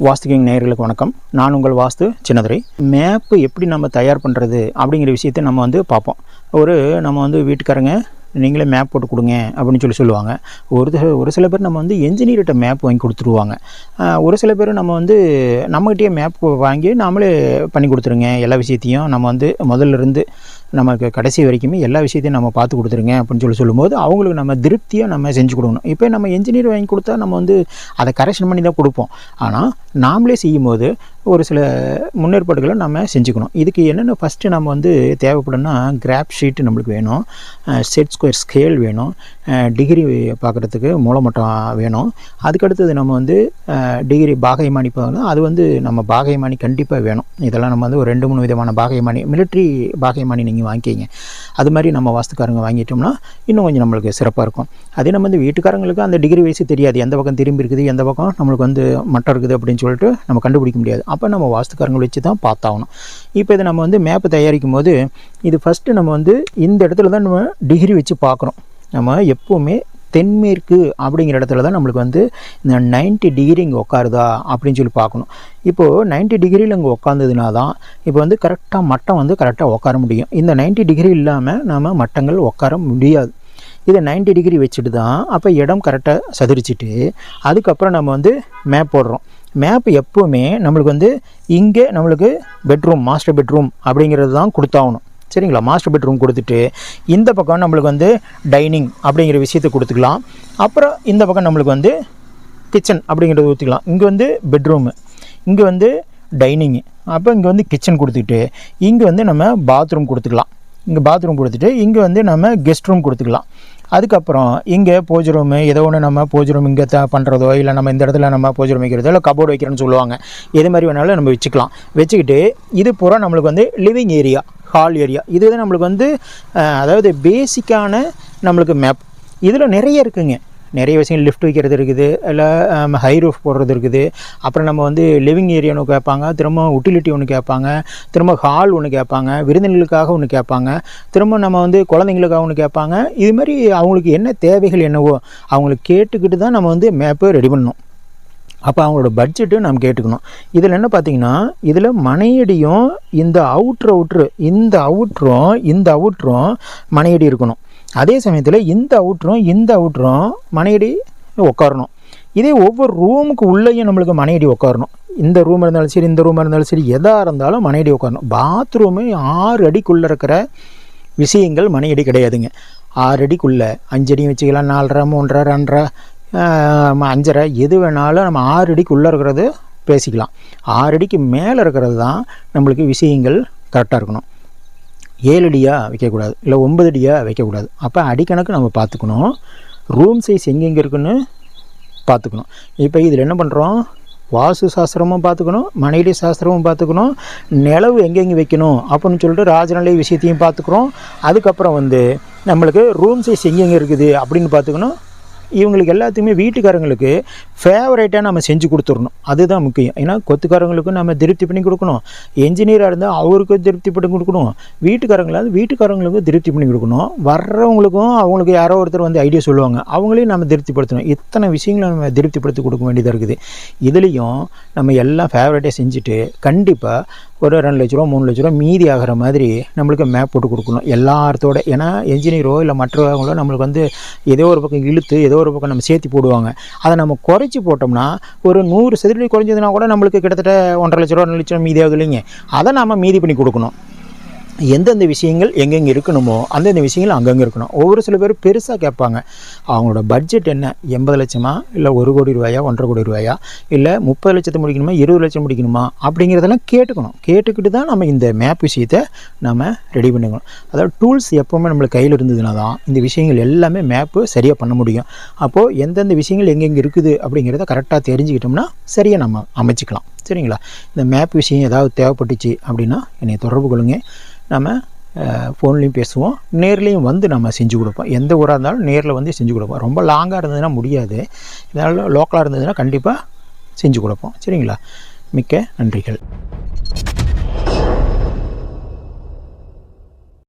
வாஸ்து king நேயர்களுக்கு வணக்கம். நான் உங்கள் வாஸ்து சின்னதுரை. மேப்பு எப்படி நம்ம தயார் பண்ணுறது அப்படிங்கிற விஷயத்தை நம்ம பார்ப்போம். நம்ம வீட்டுக்காரங்க நீங்களே மேப் போட்டு கொடுங்க அப்படின்னு சொல்லுவாங்க. ஒரு சில பேர் நம்ம என்ஜினியர்கிட்ட மேப் வாங்கி கொடுத்துருவாங்க. ஒரு சில பேர் நம்மகிட்டயே மேப் வாங்கி நாமளே பண்ணி கொடுத்துருங்க, எல்லா விஷயத்தையும் நம்ம முதல்ல இருந்து நமக்கு கடைசி வரைக்குமே எல்லா விஷயத்தையும் நம்ம பார்த்து கொடுத்துருங்க அப்படின்னு சொல்லும்போது அவங்களுக்கு நம்ம திருப்தியாக நம்ம செஞ்சு கொடுக்கணும். இப்போ நம்ம என்ஜினியர் வாங்கி கொடுத்தா நம்ம அதை கரெக்ஷன் பண்ணி தான் கொடுப்போம். ஆனால் நாமளே செய்யும்போது ஒரு சில முன்னேற்பாடுகளை நம்ம செஞ்சுக்கணும். இதுக்கு என்னென்ன ஃபஸ்ட்டு நம்ம தேவைப்படும்னா கிராப் ஷீட்டு நம்மளுக்கு வேணும், செட் ஸ்கொயர் ஸ்கேல் வேணும், டிகிரி பார்க்குறதுக்கு மூலமட்டம் வேணும். அதுக்கடுத்தது நம்ம டிகிரி பாகைமானி பார்க்கணும். அது நம்ம பாகைமானி கண்டிப்பாக வேணும். இதெல்லாம் நம்ம ஒரு 2-3 விதமான பாகைமானி, மிலிட்ரி பாகைமானி நீங்கள் வாங்கிக்கிங்க. அது மாதிரி நம்ம வாஸ்துக்காரங்க வாங்கிட்டோம்னா இன்னும் கொஞ்சம் நம்மளுக்கு சிறப்பாக இருக்கும். அதே நம்ம வீட்டுக்காரங்களுக்கு அந்த டிகிரி வயசு தெரியாது, எந்த பக்கம் திரும்பி இருக்குது, எந்த பக்கம் நம்மளுக்கு மட்டம் இருக்குது அப்படின்னு சொல்லிட்டு நம்ம கண்டுபிடிக்க முடியாது. அப்போ நம்ம வாஸ்துக்காரங்களை வச்சு தான் பார்த்தாகணும். இப்போ இதை நம்ம மேப்பு தயாரிக்கும் போது இது ஃபஸ்ட்டு நம்ம இந்த இடத்துல தான் நம்ம டிகிரி வச்சு பார்க்குறோம். நம்ம எப்போவுமே தென்மேற்கு அப்படிங்கிற இடத்துல தான் நம்மளுக்கு இந்த 90 டிகிரி இங்கே உட்காருதா அப்படின்னு சொல்லி பார்க்கணும். இப்போது 90 டிகிரியில் இங்கே உட்காந்ததுனா தான் இப்போ கரெக்டாக மட்டம் கரெக்டாக உட்கார முடியும். இந்த 90 டிகிரி இல்லாமல் நம்ம மட்டங்கள் உட்கார முடியாது. இதை 90 டிகிரி வச்சுட்டு தான் அப்போ இடம் கரெக்டாக சதுரிச்சிட்டு அதுக்கப்புறம் நம்ம மேப் போடுறோம். மேப் எப்போவுமே நம்மளுக்கு இங்கே நம்மளுக்கு பெட்ரூம், மாஸ்டர் பெட்ரூம் அப்படிங்கிறது தான் கொடுத்தாகணும். சரிங்களா? மாஸ்டர் பெட்ரூம் கொடுத்துட்டு இந்த பக்கம் நம்மளுக்கு டைனிங் அப்படிங்கிற விஷயத்தை கொடுத்துக்கலாம். அப்புறம் இந்த பக்கம் நம்மளுக்கு கிச்சன் அப்படிங்கிறத ஊற்றிக்கலாம். இங்கே பெட்ரூமு, இங்கே டைனிங்கு, அப்போ இங்கே கிச்சன் கொடுத்துட்டு இங்கே நம்ம பாத்ரூம் கொடுத்துக்கலாம். இங்கே பாத்ரூம் கொடுத்துட்டு இங்கே நம்ம கெஸ்ட் ரூம் கொடுத்துக்கலாம். அதுக்கப்புறம் இங்கே பூஜை ரூமு, ஏதோ ஒன்று நம்ம பூஜை ரூம் இங்கே பண்ணுறதோ இல்லை நம்ம இந்த இடத்துல நம்ம பூஜை ரூம் வைக்கிறதோ இல்லை கபோர்டு வைக்கிறோன்னு சொல்லுவாங்க. எது மாதிரி வேணாலும் நம்ம வச்சுக்கலாம். வச்சுக்கிட்டு இது பூரா நம்மளுக்கு லிவிங் ஏரியா, ஹால் ஏரியா. இதுதான் நம்மளுக்கு அதாவது பேசிக்கான நம்மளுக்கு மேப். இதில் நிறைய இருக்குங்க, நிறைய விஷயங்கள். லிஃப்ட் வைக்கிறது இருக்குது, இல்லை ஹை ரூஃப் போடுறது இருக்குது. அப்புறம் நம்ம லிவிங் ஏரியா ஒன்று கேட்பாங்க, திரும்ப யூட்டிலிட்டி ஒன்று கேட்பாங்க, திரும்ப ஹால் ஒன்று கேட்பாங்க, விருந்தினர்களுக்காக ஒன்று கேட்பாங்க, திரும்ப நம்ம குழந்தைங்களுக்காக ஒன்று கேட்பாங்க. இது மாதிரி அவங்களுக்கு என்ன தேவைகள் என்னவோ அவங்களுக்கு கேட்டுக்கிட்டு தான் நம்ம மேப்பை ரெடி பண்ணணும். அப்போ அவங்களோட பட்ஜெட்டு நம்ம கேட்டுக்கணும். இதில் என்ன பார்த்திங்கன்னா, இதில் மனையடியும் இந்த அவுட்ரும் மனையடி இருக்கணும். அதே சமயத்தில் இந்த அவுட்ரும் மனையடி உட்காரணும். இதே ஒவ்வொரு ரூமுக்கு உள்ளேயும் நம்மளுக்கு மனையடி உட்காரணும். இந்த ரூம் இருந்தாலும் சரி, இந்த ரூம் இருந்தாலும் சரி, எதாக இருந்தாலும் மனையடி உட்காரணும். பாத்ரூமு 6 அடிக்குள்ளே இருக்கிற விஷயங்கள் மனையடி கிடையாதுங்க. 6 அடிக்குள்ளே 5 அடியும் வச்சுக்கலாம், 4.5, 3.5, 2.5, 5.5 எது வேணாலும் நம்ம 6 அடிக்குள்ளே இருக்கிறது பேசிக்கலாம். 6 அடிக்கு மேலே இருக்கிறது தான் நம்மளுக்கு விஷயங்கள் கரெக்டாக இருக்கணும். 7 அடியாக வைக்கக்கூடாது, இல்லை 9 அடியாக வைக்கக்கூடாது. அப்போ அடிக்கணக்கு நம்ம பார்த்துக்கணும். ரூம் சைஸ் எங்கெங்கே இருக்குன்னு பார்த்துக்கணும். இப்போ இதில் என்ன பண்ணுறோம், வாஸ்து சாஸ்திரமும் பார்த்துக்கணும், மனையடி சாஸ்திரமும் பார்த்துக்கணும், நிலவு எங்கெங்கே வைக்கணும் அப்படின்னு சொல்லிட்டு ராஜநிலை விஷயத்தையும் பார்த்துக்குறோம். அதுக்கப்புறம் நம்மளுக்கு ரூம் சைஸ் எங்கெங்கே இருக்குது அப்படின்னு பார்த்துக்கணும். இவங்களுக்கு எல்லாத்துக்குமே வீட்டுக்காரங்களுக்கு ஃபேவரேட்டாக நம்ம செஞ்சு கொடுத்துடணும். அதுதான் முக்கியம். ஏன்னா கொத்துக்காரங்களுக்கும் நம்ம திருப்தி பண்ணி கொடுக்கணும், என்ஜினியராக இருந்தால் அவருக்கும் திருப்தி பண்ணி கொடுக்கணும், வீட்டுக்காரங்களுக்கும் திருப்தி பண்ணி கொடுக்கணும், வர்றவங்களுக்கும் அவங்களுக்கு யாரோ ஒருத்தர் ஐடியா சொல்லுவாங்க, அவங்களையும் நம்ம திருப்திப்படுத்தணும். இத்தனை விஷயங்களை நம்ம திருப்திப்படுத்தி கொடுக்க வேண்டியதாக இருக்குது. இதுலேயும் நம்ம எல்லாம் ஃபேவரேட்டாக செஞ்சுட்டு கண்டிப்பாக ஒரு 2 லட்ச ரூபா 3 லட்ச ரூபா மீதி ஆகிற மாதிரி நம்மளுக்கு மேப் போட்டு கொடுக்கணும் எல்லாத்தோட. ஏன்னா என்ஜினியரோ இல்லை மற்றவங்களோ நம்மளுக்கு ஏதோ ஒரு பக்கம் இழுத்து ஏதோ ஒரு பக்கம் நம்ம சேர்த்து போடுவாங்க. அதை நம்ம குறைச்சி போட்டோம்னா ஒரு 100 சதவீதம் குறைஞ்சதுனா கூட நம்மளுக்கு கிட்டத்தட்ட 1.5 லட்ச ரூபா 2 லட்சம் மீதி ஆகுது இல்லைங்க. அதை நம்ம மீதி பண்ணி கொடுக்கணும். எந்தெந்த விஷயங்கள் எங்கெங்கே இருக்கணுமோ அந்தந்த விஷயங்கள் அங்கங்கே இருக்கணும். ஒவ்வொரு சில பேர் பெருசாக கேட்பாங்க. அவங்களோட பட்ஜெட் என்ன, 80 லட்சமா, இல்லை 1 கோடி ரூபாயா, 1.5 கோடி ரூபாயா, இல்லை 30 லட்சத்தை முடிக்கணுமா, 20 லட்சம் முடிக்கணுமா அப்படிங்கிறதெல்லாம் கேட்டுக்கணும். கேட்டுக்கிட்டு தான் நம்ம இந்த மேப் விஷயத்தை நம்ம ரெடி பண்ணிக்கணும். அதாவது டூல்ஸ் எப்போவுமே நம்மளுக்கு கையில் இருந்ததுனா தான் இந்த விஷயங்கள் எல்லாமே மேப்பு சரியாக பண்ண முடியும். அப்போது எந்தெந்த விஷயங்கள் எங்கெங்கே இருக்குது அப்படிங்கிறத கரெக்டாக தெரிஞ்சுக்கிட்டோம்னா சரியாக நம்ம அமைச்சிக்கலாம். சரிங்களா? இந்த மேப் விஷயம் ஏதாவது தேவைப்பட்டுச்சு அப்படின்னா என்னை தொடர்பு கொள்ளுங்க. நம்ம ஃபோன்லேயும் பேசுவோம், நேர்லேயும் நம்ம செஞ்சு கொடுப்போம். எந்த ஊராக இருந்தாலும் நேரில் செஞ்சு கொடுப்போம். ரொம்ப லாங்காக இருந்ததுன்னா முடியாது, இதனால் லோக்கலாக இருந்ததுன்னா கண்டிப்பாக செஞ்சு கொடுப்போம். சரிங்களா? மிக்க நன்றிகள்.